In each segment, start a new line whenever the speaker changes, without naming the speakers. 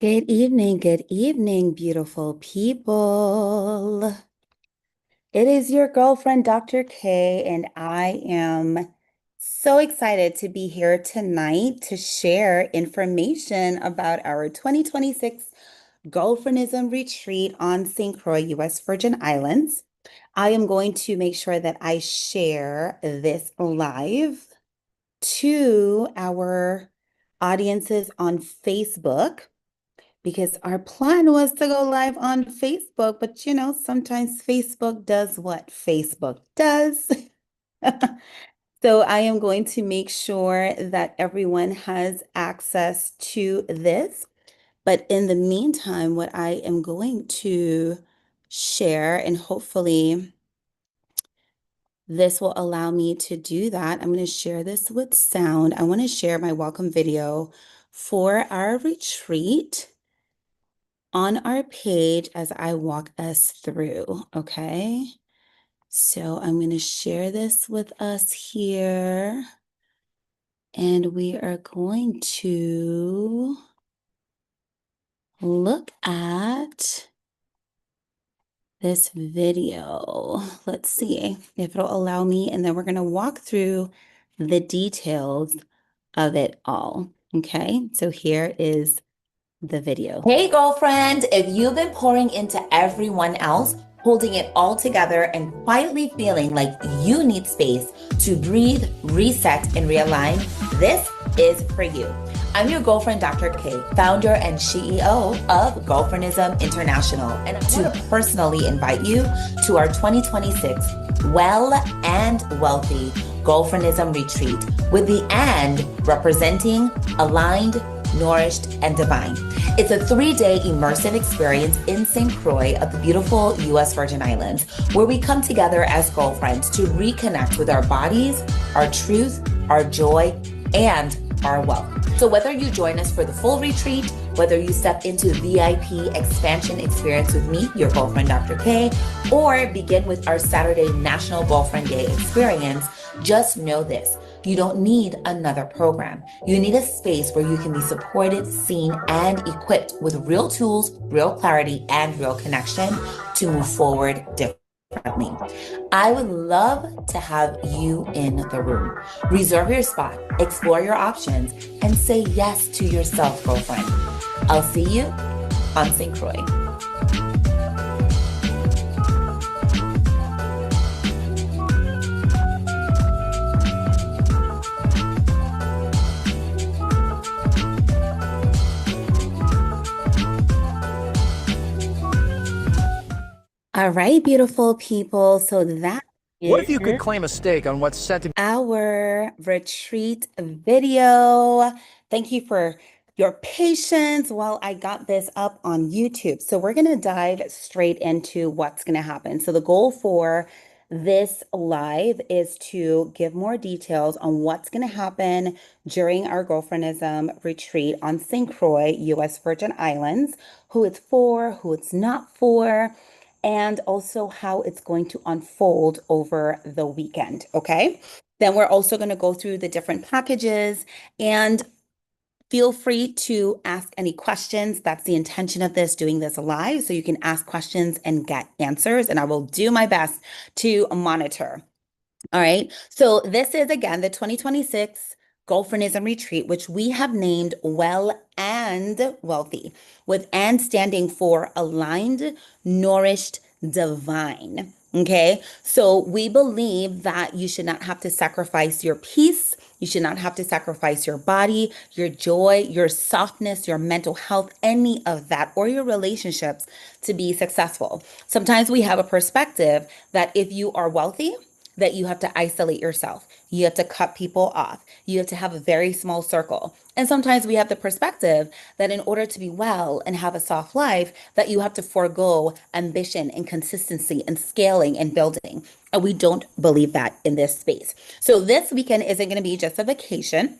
Good evening, beautiful people. It is your girlfriend, Dr. K, and I am so excited to be here tonight to share information about our 2026 Girlfriendism retreat on St. Croix, U.S. Virgin Islands. I am going to make sure that I share this live to our audiences on Facebook because our plan was to go live on Facebook, but sometimes Facebook does what Facebook does. So I am going to make sure that everyone has access to this. But in the meantime, what I am going to share, and hopefully this will allow me to do that. I'm going to share this with sound. I want to share my welcome video for our retreat on our page as I walk us through, okay? So I'm going to share this with us here, and we are going to look at this video. Let's see if it'll allow me, and then we're going to walk through the details of it all, okay? So here is the video.
Hey, girlfriend, if you've been pouring into everyone else, holding it all together, and quietly feeling like you need space to breathe, reset, and realign, this is for you. I'm your girlfriend, Dr. K, founder and CEO of Girlfriendism International, and I'm to personally invite you to our 2026 Well and Wealthy Girlfriendism Retreat, with the and representing aligned, nourished, and divine. It's a 3-day immersive experience in St. Croix of the beautiful U.S. Virgin Islands, where we come together as girlfriends to reconnect with our bodies, our truth, our joy, and our wealth. So whether you join us for the full retreat, whether you step into the VIP expansion experience with me, your girlfriend, Dr. K, or begin with our Saturday National Girlfriend Day experience, just know this. You don't need another program. You need a space where you can be supported, seen, and equipped with real tools, real clarity, and real connection to move forward differently. I would love to have you in the room. Reserve your spot, explore your options, and say yes to yourself, girlfriend. I'll see you on St. Croix.
All right, beautiful people. So that
What if you could
is
claim a stake on what's set to
our retreat video. Thank you for your patience while I got this up on YouTube. So we're going to dive straight into what's going to happen. So the goal for this live is to give more details on what's going to happen during our Girlfriendism retreat on St. Croix, U.S. Virgin Islands, who it's for, who it's not for, and also how it's going to unfold over the weekend. Okay. Then we're also going to go through the different packages, and feel free to ask any questions. That's the intention of this, doing this live. So you can ask questions and get answers, and I will do my best to monitor. All right. So this is again the 2026 Girlfriendism Retreat, which we have named Well and Wealthy, with and standing for aligned, nourished, divine. Okay. So we believe that you should not have to sacrifice your peace. You should not have to sacrifice your body, your joy, your softness, your mental health, any of that, or your relationships to be successful. Sometimes we have a perspective that if you are wealthy, that you have to isolate yourself. You have to cut people off. You have to have a very small circle. And sometimes we have the perspective that in order to be well and have a soft life, that you have to forego ambition and consistency and scaling and building. And we don't believe that in this space. So this weekend isn't going to be just a vacation.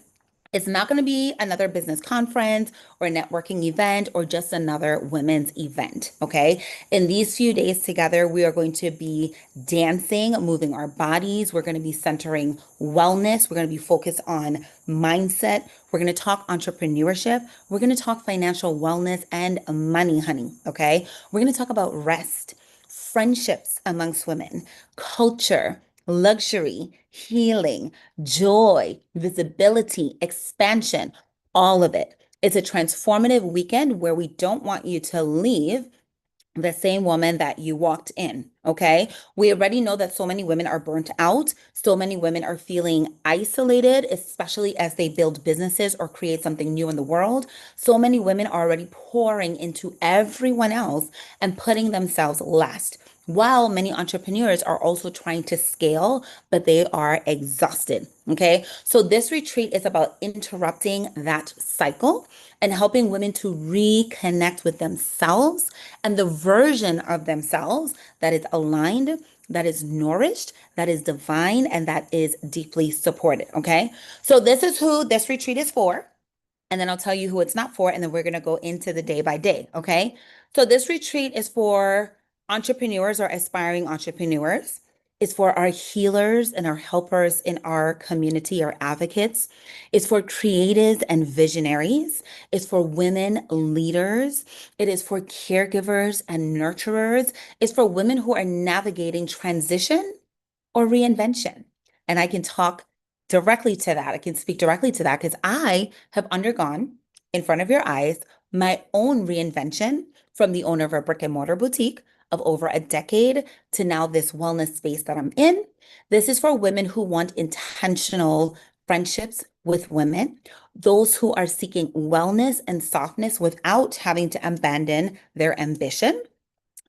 It's not going to be another business conference or a networking event or just another women's event. Okay. In these few days together, we are going to be dancing, moving our bodies. We're going to be centering wellness. We're going to be focused on mindset. We're going to talk entrepreneurship. We're going to talk financial wellness and money, honey. Okay. We're going to talk about rest, friendships amongst women, culture, luxury, healing, joy, visibility, expansion, all of it. It's a transformative weekend where we don't want you to leave the same woman that you walked in. Okay. We already know that so many women are burnt out. So many women are feeling isolated, especially as they build businesses or create something new in the world. So many women are already pouring into everyone else and putting themselves last. While many entrepreneurs are also trying to scale, but they are exhausted. Okay. So this retreat is about interrupting that cycle and helping women to reconnect with themselves and the version of themselves that is aligned, that is nourished, that is divine, and that is deeply supported. Okay. So this is who this retreat is for. And then I'll tell you who it's not for. And then we're going to go into the day by day. Okay. So this retreat is for entrepreneurs or aspiring entrepreneurs. It's for our healers and our helpers in our community, our advocates. It's for creatives and visionaries. It's for women leaders. It is for caregivers and nurturers. It's for women who are navigating transition or reinvention. And I can talk directly to that. I can speak directly to that because I have undergone in front of your eyes my own reinvention from the owner of a brick and mortar boutique of over a decade to now this wellness space that I'm in. This is for women who want intentional friendships with women, those who are seeking wellness and softness without having to abandon their ambition.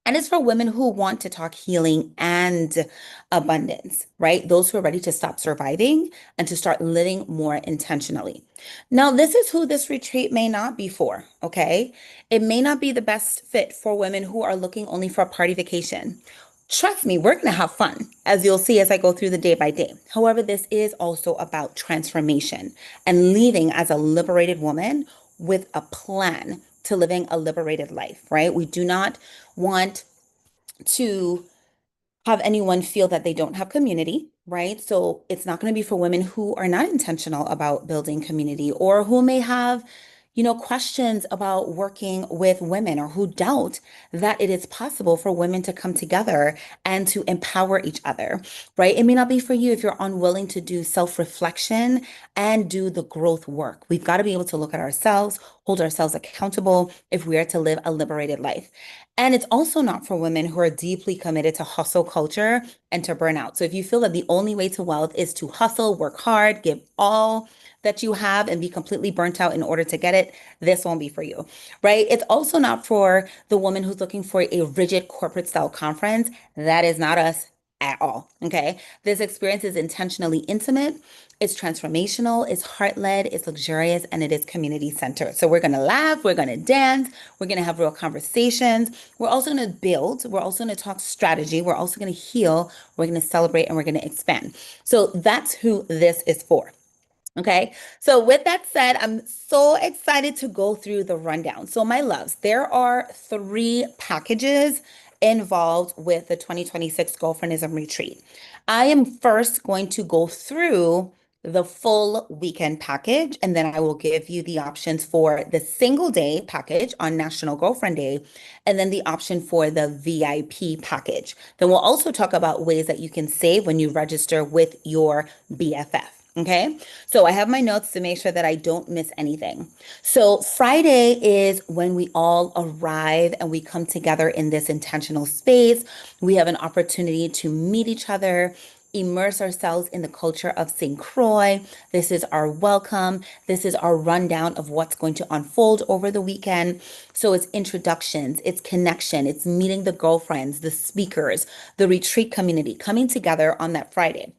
And it's for women who want to talk healing and abundance, right? Those who are ready to stop surviving and to start living more intentionally. Now, this is who this retreat may not be for, okay? It may not be the best fit for women who are looking only for a party vacation. Trust me, we're going to have fun, as you'll see as I go through the day by day. However, this is also about transformation and leaving as a liberated woman with a plan to living a liberated life, right? We do not want to have anyone feel that they don't have community, right? So it's not going to be for women who are not intentional about building community or who may have, questions about working with women or who doubt that it is possible for women to come together and to empower each other, right? It may not be for you if you're unwilling to do self-reflection and do the growth work. We've got to be able to look at ourselves, hold ourselves accountable if we are to live a liberated life. And it's also not for women who are deeply committed to hustle culture and to burnout. So if you feel that the only way to wealth is to hustle, work hard, give all that you have and be completely burnt out in order to get it, this won't be for you, right? It's also not for the woman who's looking for a rigid corporate style conference. That is not us at all. Okay. This experience is intentionally intimate. It's transformational, it's heart-led, it's luxurious, and it is community-centered. So we're going to laugh, we're going to dance, we're going to have real conversations. We're also going to build, we're also going to talk strategy, we're also going to heal, we're going to celebrate, and we're going to expand. So that's who this is for. Okay, so with that said, I'm so excited to go through the rundown. So, my loves, there are three packages involved with the 2026 Girlfriendism retreat. I am first going to go through the full weekend package, and then I will give you the options for the single day package on National Girlfriend Day, and then the option for the VIP package. Then we'll also talk about ways that you can save when you register with your BFF. Okay, so I have my notes to make sure that I don't miss anything. So Friday is when we all arrive and we come together in this intentional space. We have an opportunity to meet each other, immerse ourselves in the culture of St. Croix. This is our welcome. This is our rundown of what's going to unfold over the weekend. So it's introductions, it's connection, it's meeting the girlfriends, the speakers, the retreat community coming together on that Friday.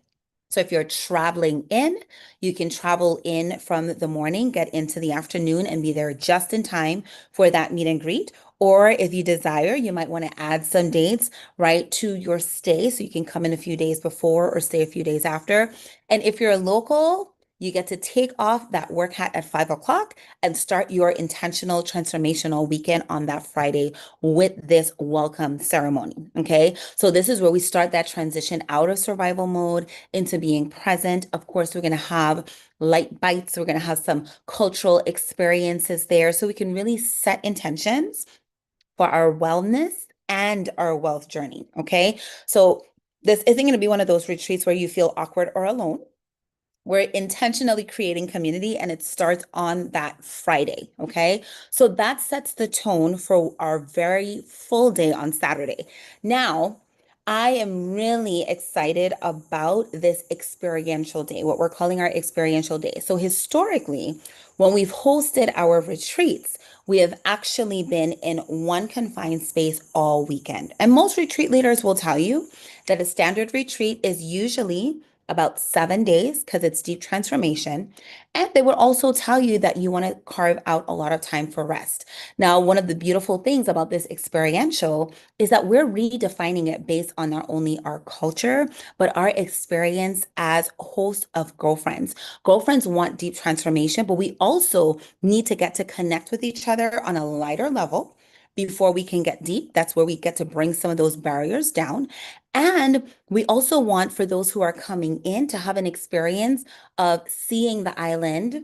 So if you're traveling in, you can travel in from the morning, get into the afternoon, and be there just in time for that meet and greet. Or if you desire, you might want to add some dates, right, to your stay. So you can come in a few days before or stay a few days after. And if you're local, You get to take off that work hat at 5 o'clock and start your intentional transformational weekend on that Friday with this welcome ceremony. Okay. So this is where we start that transition out of survival mode into being present. Of course, we're going to have light bites. We're going to have some cultural experiences there so we can really set intentions for our wellness and our wealth journey. Okay. So this isn't going to be one of those retreats where you feel awkward or alone. We're intentionally creating community and it starts on that Friday. Okay. So that sets the tone for our very full day on Saturday. Now, I am really excited about this experiential day, what we're calling our experiential day. So, historically, when we've hosted our retreats, we have actually been in one confined space all weekend. And most retreat leaders will tell you that a standard retreat is usually about 7 days because it's deep transformation. And they would also tell you that you want to carve out a lot of time for rest. Now, one of the beautiful things about this experiential is that we're redefining it based on not only our culture, but our experience as hosts of girlfriends. Girlfriends want deep transformation, but we also need to get to connect with each other on a lighter level before we can get deep. That's where we get to bring some of those barriers down. And we also want for those who are coming in to have an experience of seeing the island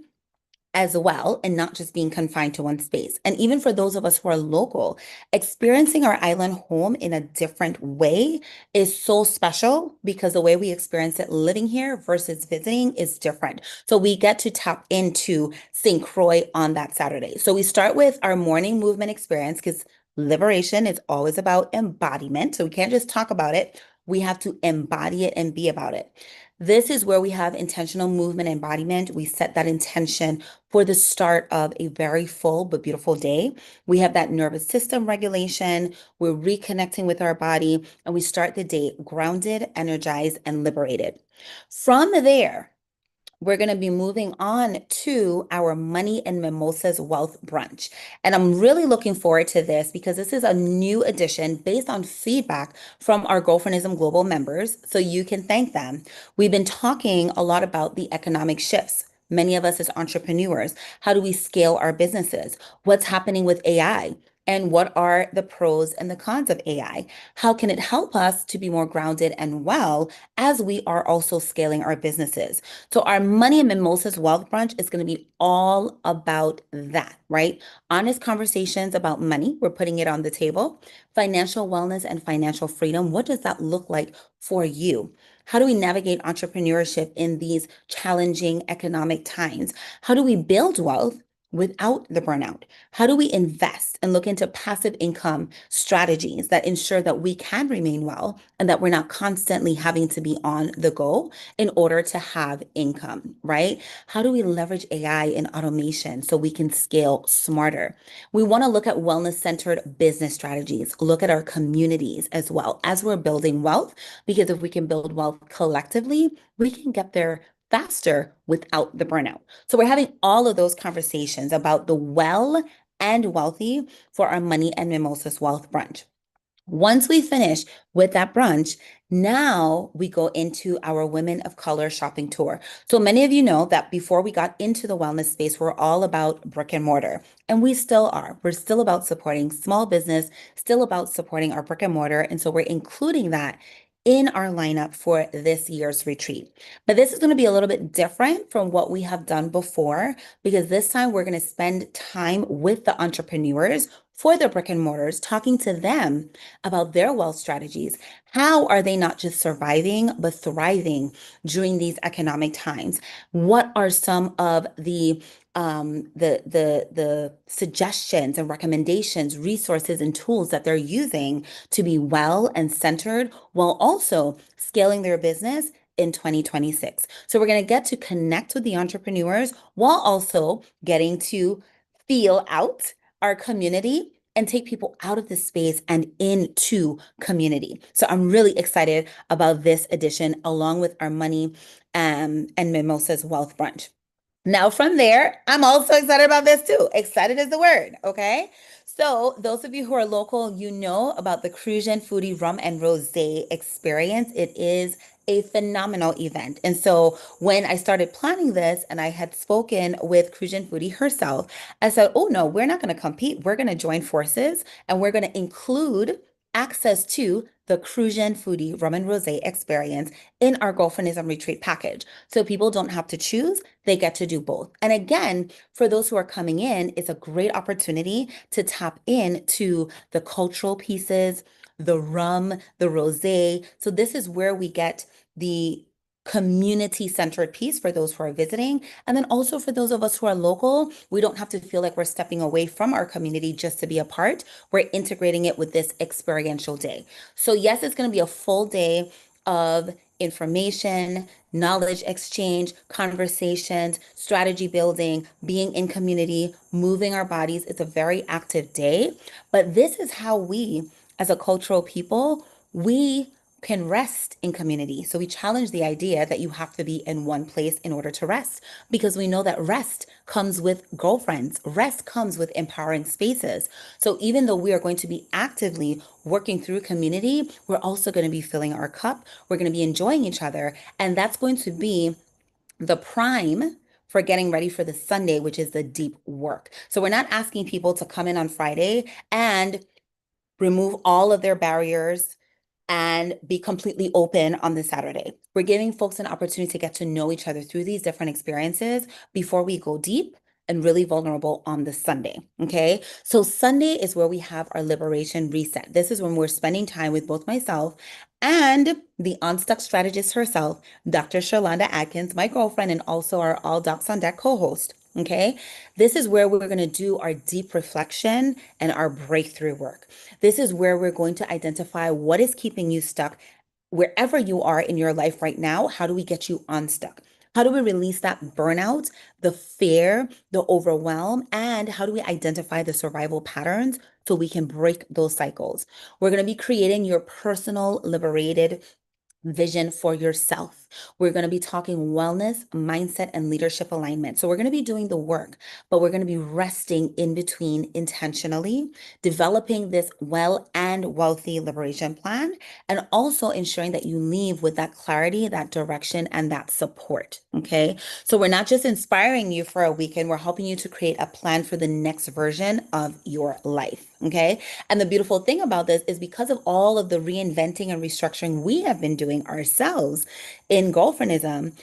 as well and not just being confined to one space. And even for those of us who are local, experiencing our island home in a different way is so special because the way we experience it living here versus visiting is different. So we get to tap into St. Croix on that Saturday. So we start with our morning movement experience because liberation is always about embodiment. So we can't just talk about it. We have to embody it and be about it. This is where we have intentional movement embodiment. We set that intention for the start of a very full but beautiful day. We have that nervous system regulation. We're reconnecting with our body, and we start the day grounded, energized, and liberated. From there, we're going to be moving on to our Money and Mimosas Wealth Brunch. And I'm really looking forward to this because this is a new edition based on feedback from our Girlfriendism Global members. So you can thank them. We've been talking a lot about the economic shifts. Many of us as entrepreneurs, how do we scale our businesses? What's happening with AI? And what are the pros and the cons of AI? How can it help us to be more grounded and well as we are also scaling our businesses? So our Money and Mimosas Wealth Brunch is going to be all about that, right? Honest conversations about money. We're putting it on the table. Financial wellness and financial freedom. What does that look like for you? How do we navigate entrepreneurship in these challenging economic times? How do we build wealth without the burnout? How do we invest and look into passive income strategies that ensure that we can remain well and that we're not constantly having to be on the go in order to have income, right? How do we leverage AI and automation so we can scale smarter? We want to look at wellness-centered business strategies, look at our communities as well as we're building wealth, because if we can build wealth collectively, we can get there faster without the burnout. So we're having all of those conversations about the well and wealthy for our Money and Mimosas Wealth Brunch. Once we finish with that brunch, now we go into our Women of Color shopping tour. So many of you know that before we got into the wellness space, we're all about brick and mortar, and we still are. We're still about supporting small business, still about supporting our brick and mortar. And so we're including that in our lineup for this year's retreat. But this is going to be a little bit different from what we have done before because this time we're going to spend time with the entrepreneurs for the brick and mortars, talking to them about their wealth strategies. How are they not just surviving, but thriving during these economic times? What are some of the suggestions and recommendations, resources, and tools that they're using to be well and centered while also scaling their business in 2026? So we're going to get to connect with the entrepreneurs while also getting to feel out our community and take people out of the space and into community. So I'm really excited about this edition along with our Money and Mimosas Wealth Brunch. Now, from there, I'm also excited about this too. Excited is the word, okay? So, those of you who are local, you know about the Cruzan Foodie Rum and Rosé experience. It is a phenomenal event. And so when I started planning this and I had spoken with Cruzan Foodie herself, I said, oh no, we're not going to compete. We're going to join forces and we're going to include access to the Cruzan Foodie Rum and Rosé experience in our Girlfriendism retreat package. So people don't have to choose, they get to do both. And again, for those who are coming in, it's a great opportunity to tap into the cultural pieces, the rum, the rosé. So this is where we get the community-centered piece for those who are visiting. And then also for those of us who are local, we don't have to feel like we're stepping away from our community just to be a part. We're integrating it with this experiential day. So yes, it's going to be a full day of information, knowledge exchange, conversations, strategy building, being in community, moving our bodies. It's a very active day, but this is how we, as a cultural people, we can rest in community. So we challenge the idea that you have to be in one place in order to rest because we know that rest comes with girlfriends. Rest comes with empowering spaces. So even though we are going to be actively working through community, we're also going to be filling our cup. We're going to be enjoying each other. And that's going to be the prime for getting ready for the Sunday, which is the deep work. So we're not asking people to come in on Friday and remove all of their barriers and be completely open on the Saturday. We're giving folks an opportunity to get to know each other through these different experiences before we go deep and really vulnerable on the Sunday. Okay. So Sunday is where we have our liberation reset. This is when we're spending time with both myself and the Unstuck strategist herself, Dr. Sherlonda Adkins, my girlfriend, and also our All Docs on Deck co-host. Okay. This is where we're going to do our deep reflection and our breakthrough work. This is where we're going to identify what is keeping you stuck wherever you are in your life right now. How do we get you unstuck? How do we release that burnout, the fear, the overwhelm, and how do we identify the survival patterns so we can break those cycles? We're going to be creating your personal liberated vision for yourself. We're going to be talking wellness, mindset, and leadership alignment. So we're going to be doing the work, but we're going to be resting in between intentionally, developing this well and wealthy liberation plan, and also ensuring that you leave with that clarity, that direction, and that support. Okay. So we're not just inspiring you for a weekend, we're helping you to create a plan for the next version of your life. Okay. And the beautiful thing about this is because of all of the reinventing and restructuring we have been doing ourselves in girlfriendism,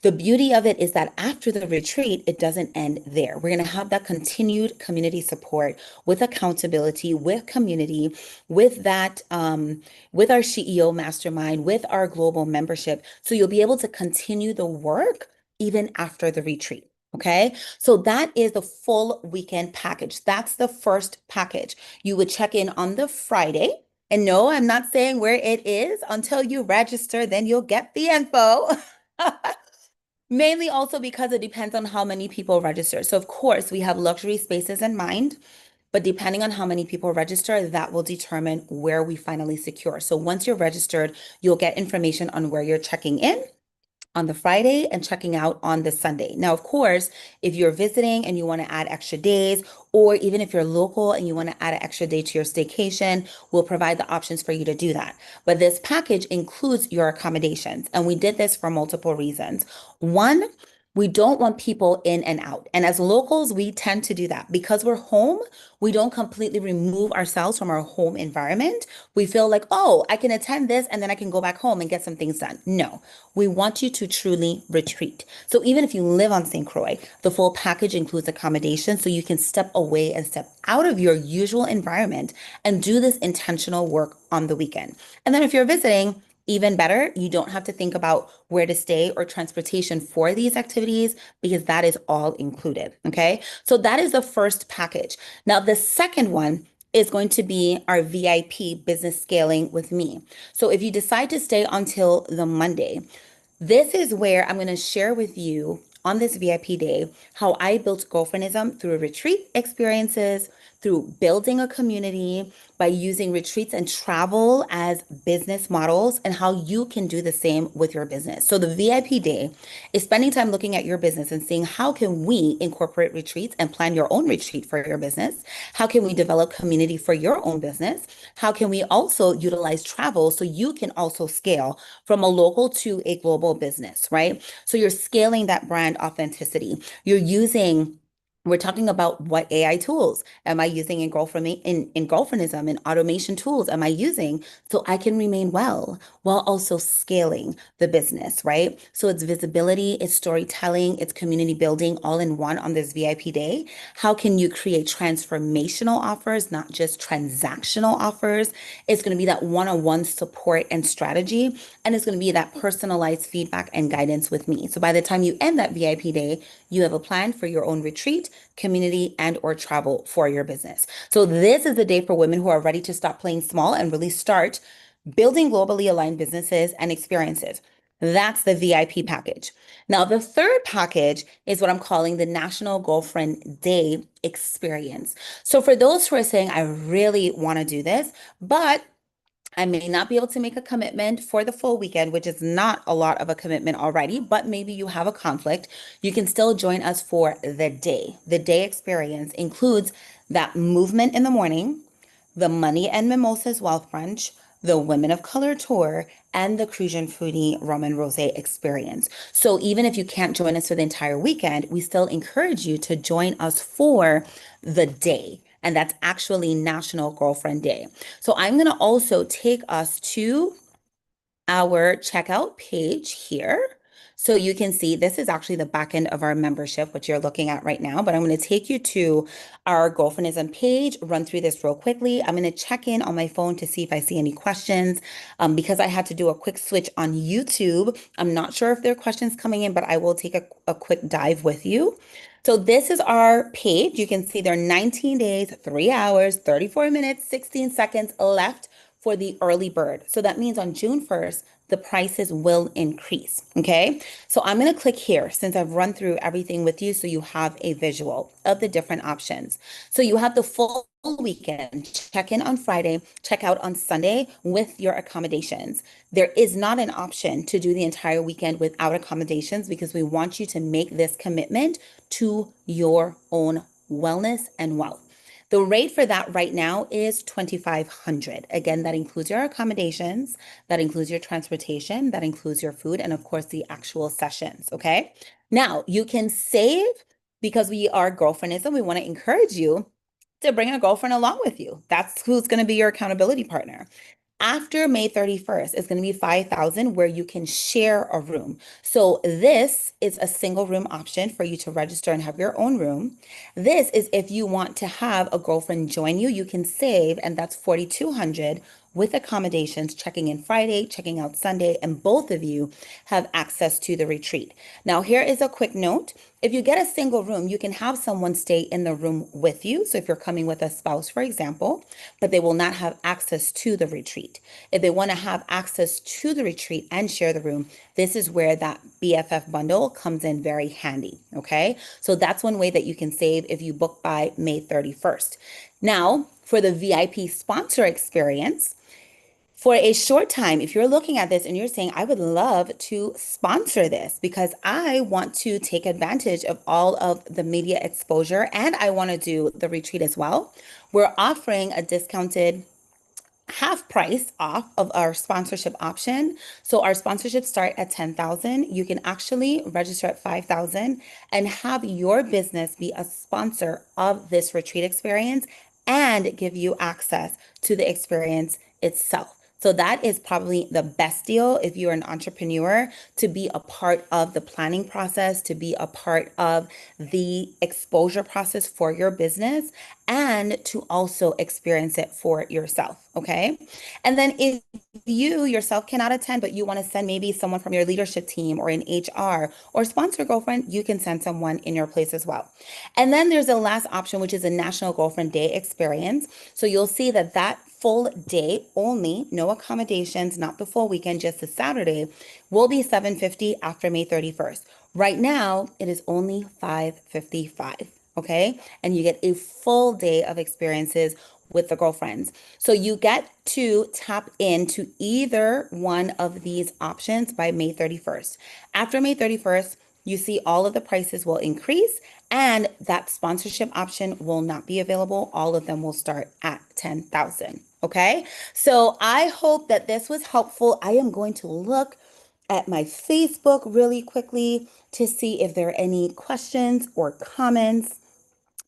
the beauty of it is that after the retreat, it doesn't end there. We're going to have that continued community support with accountability, with community, with that, with our CEO mastermind, with our global membership. So you'll be able to continue the work even after the retreat. Okay. So that is the full weekend package. That's the first package. You would check in on the Friday. And no, I'm not saying where it is until you register, then you'll get the info. Mainly also because it depends on how many people register. So of course, we have luxury spaces in mind, but depending on how many people register, that will determine where we finally secure. So once you're registered, you'll get information on where you're checking in on the Friday and checking out on the Sunday. Now, of course, if you're visiting and you want to add extra days, or even if you're local and you want to add an extra day to your staycation, we'll provide the options for you to do that. But this package includes your accommodations. And we did this for multiple reasons. One, we don't want people in and out. And as locals, we tend to do that because we're home. We don't completely remove ourselves from our home environment. We feel like, oh, I can attend this and then I can go back home and get some things done. No, we want you to truly retreat. So even if you live on St. Croix, the full package includes accommodation so you can step away and step out of your usual environment and do this intentional work on the weekend. And then if you're visiting, even better, you don't have to think about where to stay or transportation for these activities because that is all included. Okay. So that is the first package. Now, the second one is going to be our VIP business scaling with me. So if you decide to stay until the Monday, this is where I'm going to share with you on this VIP day how I built Girlfriendism through retreat experiences, through building a community, by using retreats and travel as business models, and how you can do the same with your business. So the VIP day is spending time looking at your business and seeing how can we incorporate retreats and plan your own retreat for your business? How can we develop community for your own business? How can we also utilize travel so you can also scale from a local to a global business, right? So you're scaling that brand authenticity. You're using we're talking about what AI tools am I using in girlfriendism and automation tools am I using so I can remain well while also scaling the business, right? So it's visibility, it's storytelling, it's community building all in one on this VIP day. How can you create transformational offers, not just transactional offers? It's going to be that one-on-one support and strategy, and it's going to be that personalized feedback and guidance with me. So by the time you end that VIP day, you have a plan for your own retreat, community, and or travel for your business. So this is the day for women who are ready to stop playing small and really start building globally aligned businesses and experiences. That's the VIP package. Now, the third package is what I'm calling the National Girlfriend Day experience. So for those who are saying, I really want to do this, but I may not be able to make a commitment for the full weekend, which is not a lot of a commitment already, but maybe you have a conflict. You can still join us for the day. The day experience includes that movement in the morning, the Money and Mimosas Wealth Brunch, the Women of Color Tour, and the Cruzan Foodie Rum and Rosé experience. So even if you can't join us for the entire weekend, we still encourage you to join us for the day. And that's actually National Girlfriend Day. So I'm going to also take us to our checkout page here. So you can see this is actually the back end of our membership, which you're looking at right now. But I'm going to take you to our Girlfriendism page, run through this real quickly. I'm going to check in on my phone to see if I see any questions. Because I had to do a quick switch on YouTube, I'm not sure if there are questions coming in, but I will take a quick dive with you. So this is our page. You can see there are 19 days, 3 hours, 34 minutes, 16 seconds left for the early bird. So that means on June 1st, the prices will increase. Okay. So I'm going to click here since I've run through everything with you so you have a visual of the different options. So you have the full weekend, check in on Friday, check out on Sunday with your accommodations. There is not an option to do the entire weekend without accommodations because we want you to make this commitment to your own wellness and wealth. The rate for that right now is $2,500. Again, that includes your accommodations, that includes your transportation, that includes your food, and of course, the actual sessions. Okay. Now, you can save because we are girlfriendism. We want to encourage you to bring a girlfriend along with you. That's who's going to be your accountability partner. After May 31st, it's going to be 5,000 where you can share a room. So this is a single room option for you to register and have your own room. This is if you want to have a girlfriend join you, you can save, and that's 4,200 with accommodations, checking in Friday, checking out Sunday, and both of you have access to the retreat. Now, here is a quick note. If you get a single room, you can have someone stay in the room with you. So if you're coming with a spouse, for example, but they will not have access to the retreat. If they want to have access to the retreat and share the room, this is where that BFF bundle comes in very handy. Okay. So that's one way that you can save if you book by May 31st. Now, for the VIP sponsor experience, for a short time, if you're looking at this and you're saying, I would love to sponsor this because I want to take advantage of all of the media exposure and I want to do the retreat as well, we're offering a discounted half price off of our sponsorship option. So our sponsorships start at 10,000. You can actually register at 5,000 and have your business be a sponsor of this retreat experience and give you access to the experience itself. So that is probably the best deal if you're an entrepreneur to be a part of the planning process, to be a part of the exposure process for your business, and to also experience it for yourself. Okay. And then if you yourself cannot attend, but you want to send maybe someone from your leadership team or in HR or sponsor girlfriend, you can send someone in your place as well. And then there's a last option, which is a National Girlfriend Day experience. So you'll see that that full day only, no accommodations, not the full weekend, just the Saturday, will be $750 after May 31st. Right now, it is only $555. Okay. And you get a full day of experiences with the girlfriends. So you get to tap into either one of these options by May 31st. After May 31st, you see all of the prices will increase and that sponsorship option will not be available. All of them will start at 10,000. Okay. So I hope that this was helpful. I am going to look at my Facebook really quickly to see if there are any questions or comments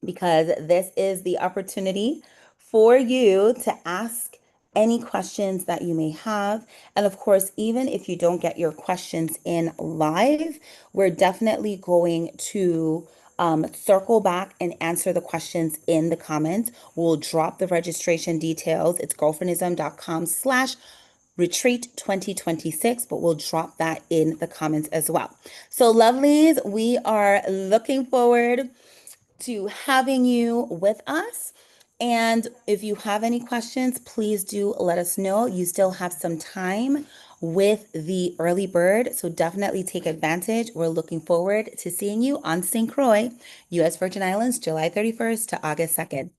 because this is the opportunity for you to ask any questions that you may have. And of course, even if you don't get your questions in live, we're definitely going to circle back and answer the questions in the comments. We'll drop the registration details. It's girlfriendism.com/retreat 2026, but we'll drop that in the comments as well. So lovelies, we are looking forward to having you with us. And if you have any questions, please do let us know. You still have some time with the early bird, so definitely take advantage. We're looking forward to seeing you on St. Croix, U.S. Virgin Islands, July 31st to August 2nd.